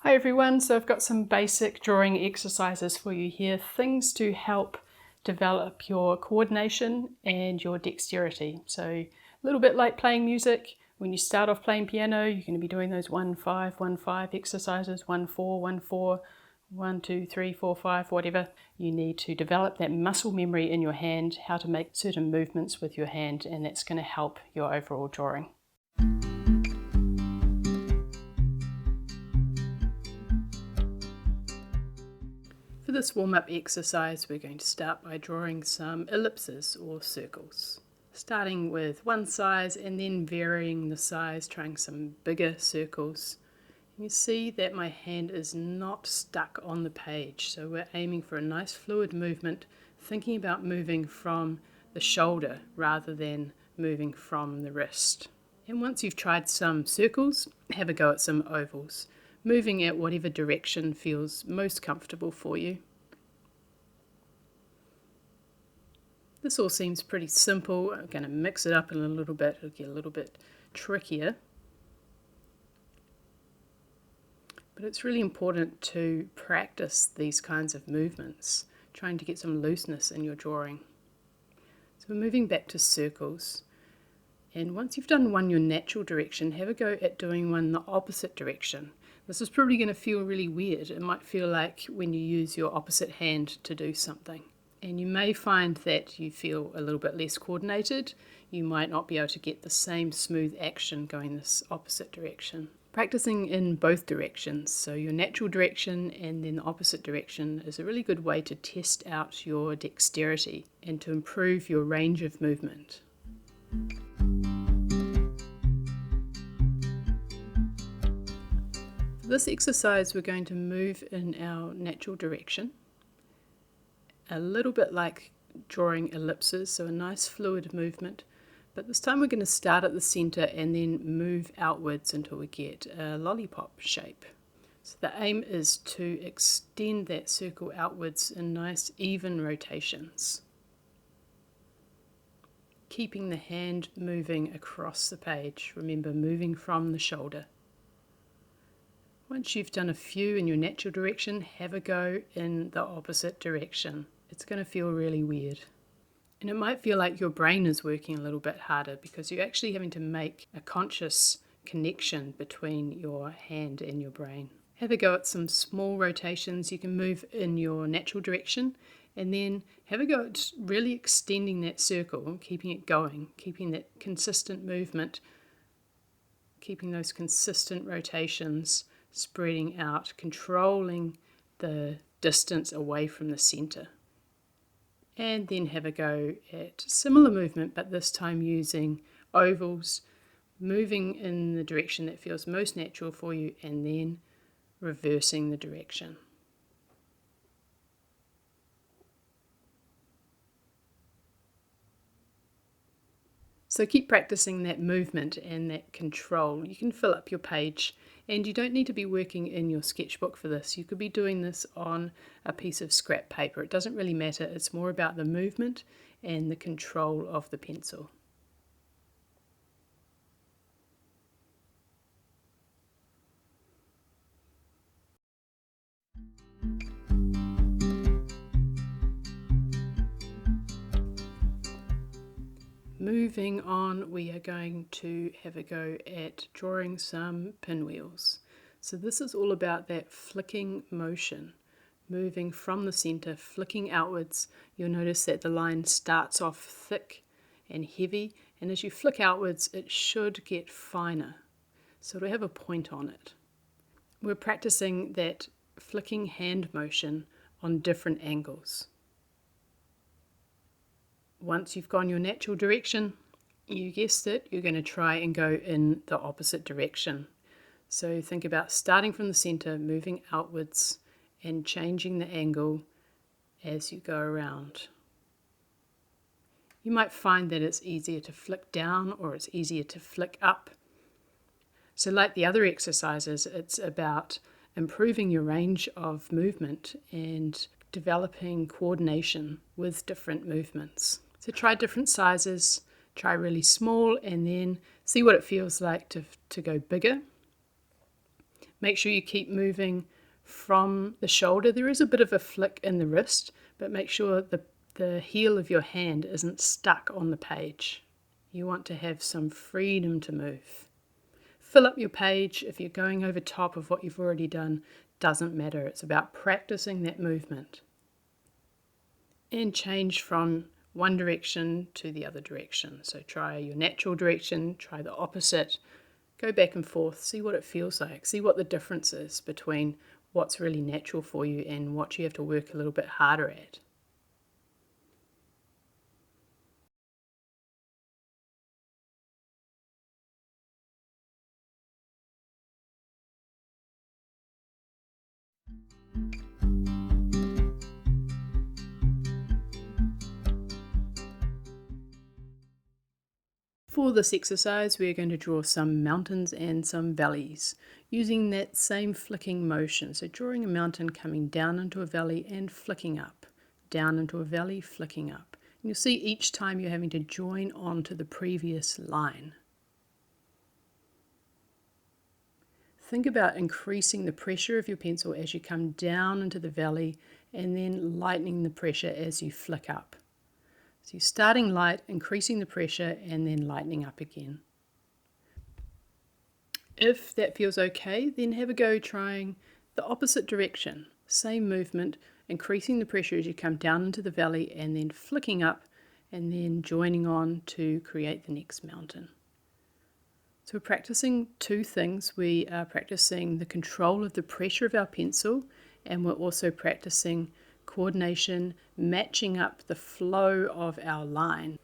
Hi everyone, so I've got some basic drawing exercises for you here, things to help develop your coordination and your dexterity. So a little bit like playing music. When you start off playing piano, you're going to be doing those 1-5, 1-5 exercises, 1-4, 1-4, 1, 2, 3, 4, 5, whatever. You need to develop that muscle memory in your hand, how to make certain movements with your hand, and that's going to help your overall drawing. For this warm-up exercise, we're going to start by drawing some ellipses or circles. Starting with one size and then varying the size, trying some bigger circles. You see that my hand is not stuck on the page, so we're aiming for a nice fluid movement, thinking about moving from the shoulder rather than moving from the wrist. And once you've tried some circles, have a go at some ovals, moving at whatever direction feels most comfortable for you. This all seems pretty simple. I'm going to mix it up in a little bit. It'll get a little bit trickier. But it's really important to practice these kinds of movements, trying to get some looseness in your drawing. So we're moving back to circles. And once you've done one your natural direction, have a go at doing one the opposite direction. This is probably going to feel really weird. It might feel like when you use your opposite hand to do something. And you may find that you feel a little bit less coordinated. You might not be able to get the same smooth action going this opposite direction. Practicing in both directions, so your natural direction and then the opposite direction, is a really good way to test out your dexterity and to improve your range of movement. For this exercise, we're going to move in our natural direction. A little bit like drawing ellipses, so a nice fluid movement, but this time we're going to start at the center and then move outwards until we get a lollipop shape. So the aim is to extend that circle outwards in nice even rotations, keeping the hand moving across the page. Remember, moving from the shoulder. Once you've done a few in your natural direction, have a go in the opposite direction. It's going to feel really weird. And it might feel like your brain is working a little bit harder because you're actually having to make a conscious connection between your hand and your brain. Have a go at some small rotations. You can move in your natural direction and then have a go at really extending that circle, keeping it going, keeping that consistent movement, keeping those consistent rotations, spreading out, controlling the distance away from the center. And then have a go at similar movement, but this time using ovals, moving in the direction that feels most natural for you and then reversing the direction. So keep practicing that movement and that control. You can fill up your page, and you don't need to be working in your sketchbook for this. You could be doing this on a piece of scrap paper. It doesn't really matter. It's more about the movement and the control of the pencil. Moving on, we are going to have a go at drawing some pinwheels. So this is all about that flicking motion, moving from the center, flicking outwards. You'll notice that the line starts off thick and heavy, and as you flick outwards, it should get finer. So it'll have a point on it. We're practicing that flicking hand motion on different angles. Once you've gone your natural direction, you guessed it, you're going to try and go in the opposite direction. So think about starting from the center, moving outwards, and changing the angle as you go around. You might find that it's easier to flick down or it's easier to flick up. So like the other exercises, it's about improving your range of movement and developing coordination with different movements. So try different sizes, try really small, and then see what it feels like to go bigger. Make sure you keep moving from the shoulder. There is a bit of a flick in the wrist, but make sure the heel of your hand isn't stuck on the page. You want to have some freedom to move. Fill up your page. If you're going over top of what you've already done, doesn't matter. It's about practicing that movement. And change from one direction to the other direction. So try your natural direction, try the opposite, go back and forth, see what it feels like, see what the difference is between what's really natural for you and what you have to work a little bit harder at. For this exercise, we are going to draw some mountains and some valleys using that same flicking motion. So drawing a mountain coming down into a valley and flicking up, down into a valley, flicking up. And you'll see each time you're having to join on to the previous line. Think about increasing the pressure of your pencil as you come down into the valley and then lightening the pressure as you flick up. So you're starting light, increasing the pressure, and then lightening up again. If that feels okay, then have a go trying the opposite direction. Same movement, increasing the pressure as you come down into the valley and then flicking up and then joining on to create the next mountain. So we're practicing two things. We are practicing the control of the pressure of our pencil, and we're also practicing coordination, matching up the flow of our line.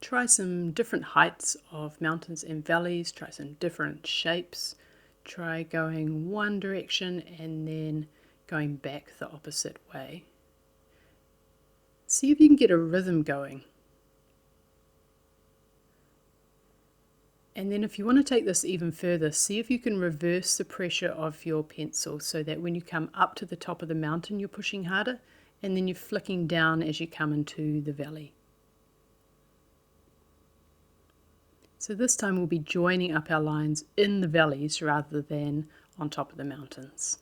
Try some different heights of mountains and valleys, try some different shapes, try going one direction and then going back the opposite way. See if you can get a rhythm going. And then if you want to take this even further, see if you can reverse the pressure of your pencil so that when you come up to the top of the mountain, you're pushing harder, and then you're flicking down as you come into the valley. So this time we'll be joining up our lines in the valleys rather than on top of the mountains.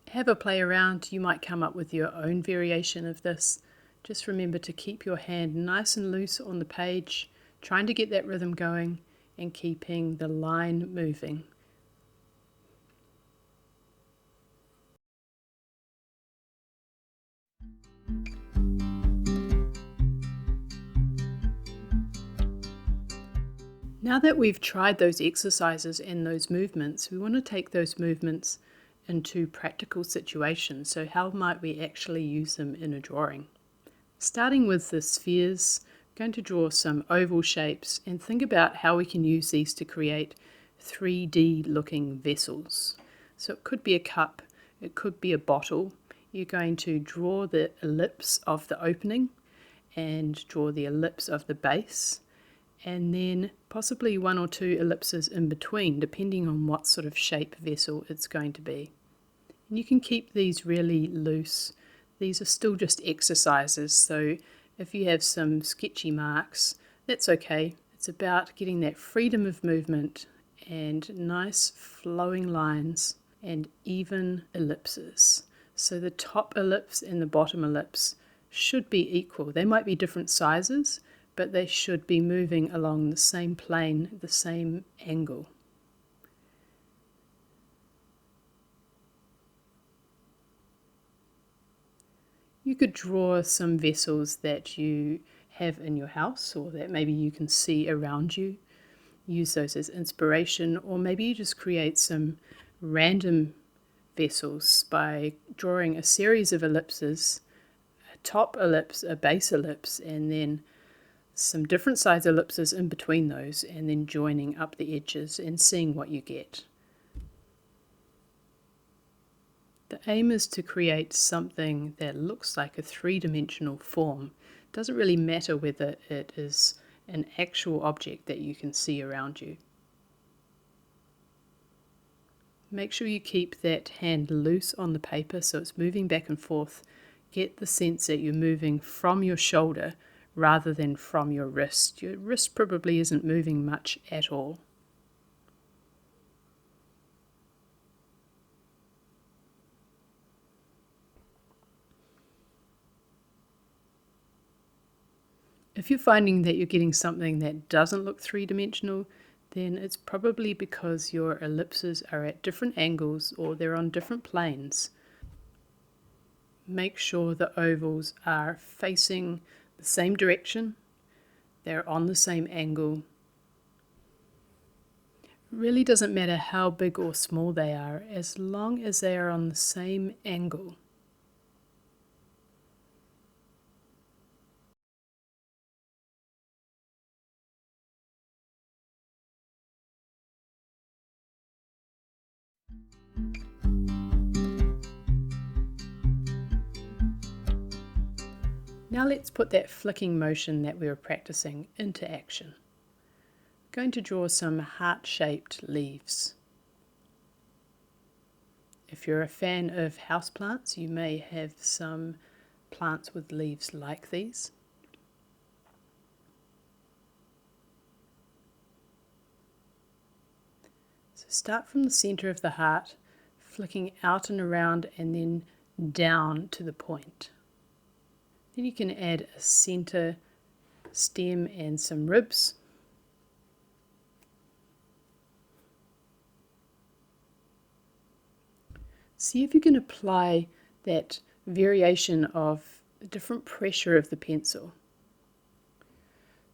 Have a play around. You might come up with your own variation of this. Just remember to keep your hand nice and loose on the page, trying to get that rhythm going and keeping the line moving. Now that we've tried those exercises and those movements, we want to take those movements into practical situations. So how might we actually use them in a drawing? Starting with the spheres, I'm going to draw some oval shapes and think about how we can use these to create 3D looking vessels. So it could be a cup, it could be a bottle. You're going to draw the ellipse of the opening and draw the ellipse of the base, and then possibly one or two ellipses in between, depending on what sort of shape vessel it's going to be. And you can keep these really loose. These are still just exercises, so if you have some sketchy marks, that's okay. It's about getting that freedom of movement and nice flowing lines and even ellipses. So the top ellipse and the bottom ellipse should be equal. They might be different sizes, but they should be moving along the same plane, the same angle. You could draw some vessels that you have in your house or that maybe you can see around you. Use those as inspiration, or maybe you just create some random vessels by drawing a series of ellipses, a top ellipse, a base ellipse, and then some different size ellipses in between those, and then joining up the edges and seeing what you get. The aim is to create something that looks like a three-dimensional form. It doesn't really matter whether it is an actual object that you can see around you. Make sure you keep that hand loose on the paper so it's moving back and forth. Get the sense that you're moving from your shoulder rather than from your wrist. Your wrist probably isn't moving much at all. If you're finding that you're getting something that doesn't look three-dimensional, then it's probably because your ellipses are at different angles or they're on different planes. Make sure the ovals are facing the same direction, they're on the same angle. It really doesn't matter how big or small they are, as long as they are on the same angle. Now let's put that flicking motion that we were practicing into action. I'm going to draw some heart-shaped leaves. If you're a fan of houseplants, you may have some plants with leaves like these. So start from the center of the heart, flicking out and around and then down to the point. Then you can add a center stem and some ribs. See if you can apply that variation of different pressure of the pencil.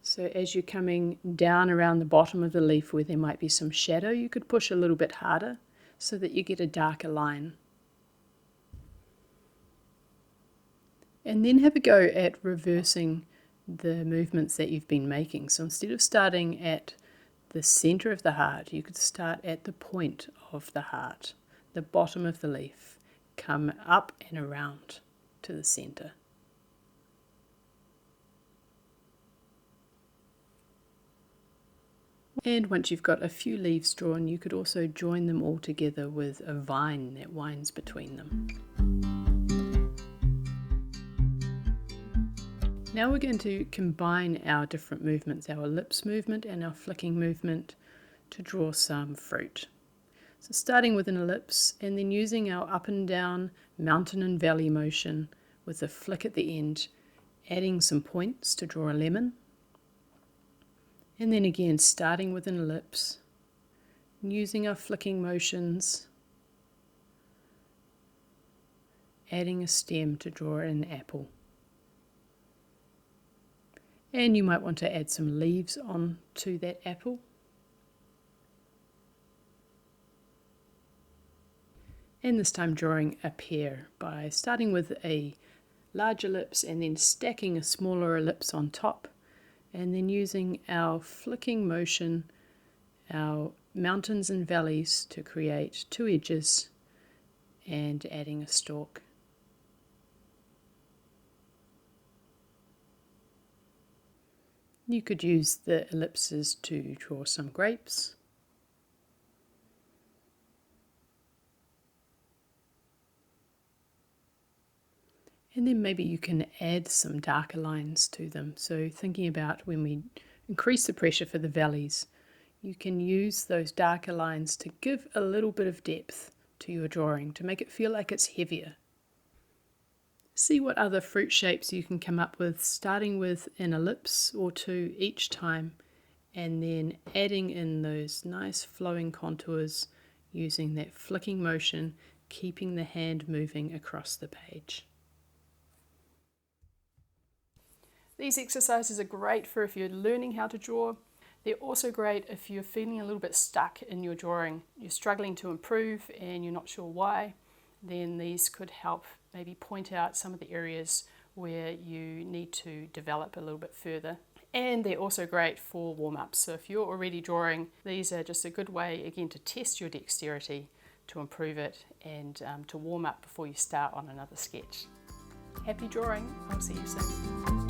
So as you're coming down around the bottom of the leaf where there might be some shadow, you could push a little bit harder so that you get a darker line. And then have a go at reversing the movements that you've been making. So instead of starting at the center of the heart, you could start at the point of the heart, the bottom of the leaf, come up and around to the center. And once you've got a few leaves drawn, you could also join them all together with a vine that winds between them. Now we're going to combine our different movements, our ellipse movement and our flicking movement, to draw some fruit. So starting with an ellipse and then using our up and down mountain and valley motion with a flick at the end, adding some points to draw a lemon. And then again starting with an ellipse, and using our flicking motions, adding a stem to draw an apple. And you might want to add some leaves onto that apple. And this time drawing a pear by starting with a large ellipse and then stacking a smaller ellipse on top, and then using our flicking motion, our mountains and valleys, to create two edges and adding a stalk. You could use the ellipses to draw some grapes. And then maybe you can add some darker lines to them. So thinking about when we increase the pressure for the valleys, you can use those darker lines to give a little bit of depth to your drawing, to make it feel like it's heavier. See what other fruit shapes you can come up with, starting with an ellipse or two each time, and then adding in those nice flowing contours using that flicking motion, keeping the hand moving across the page. These exercises are great for if you're learning how to draw. They're also great if you're feeling a little bit stuck in your drawing. You're struggling to improve and you're not sure why. Then these could help maybe point out some of the areas where you need to develop a little bit further. And they're also great for warm-ups. So if you're already drawing, these are just a good way, again, to test your dexterity, to improve it, and to warm up before you start on another sketch. Happy drawing. I'll see you soon.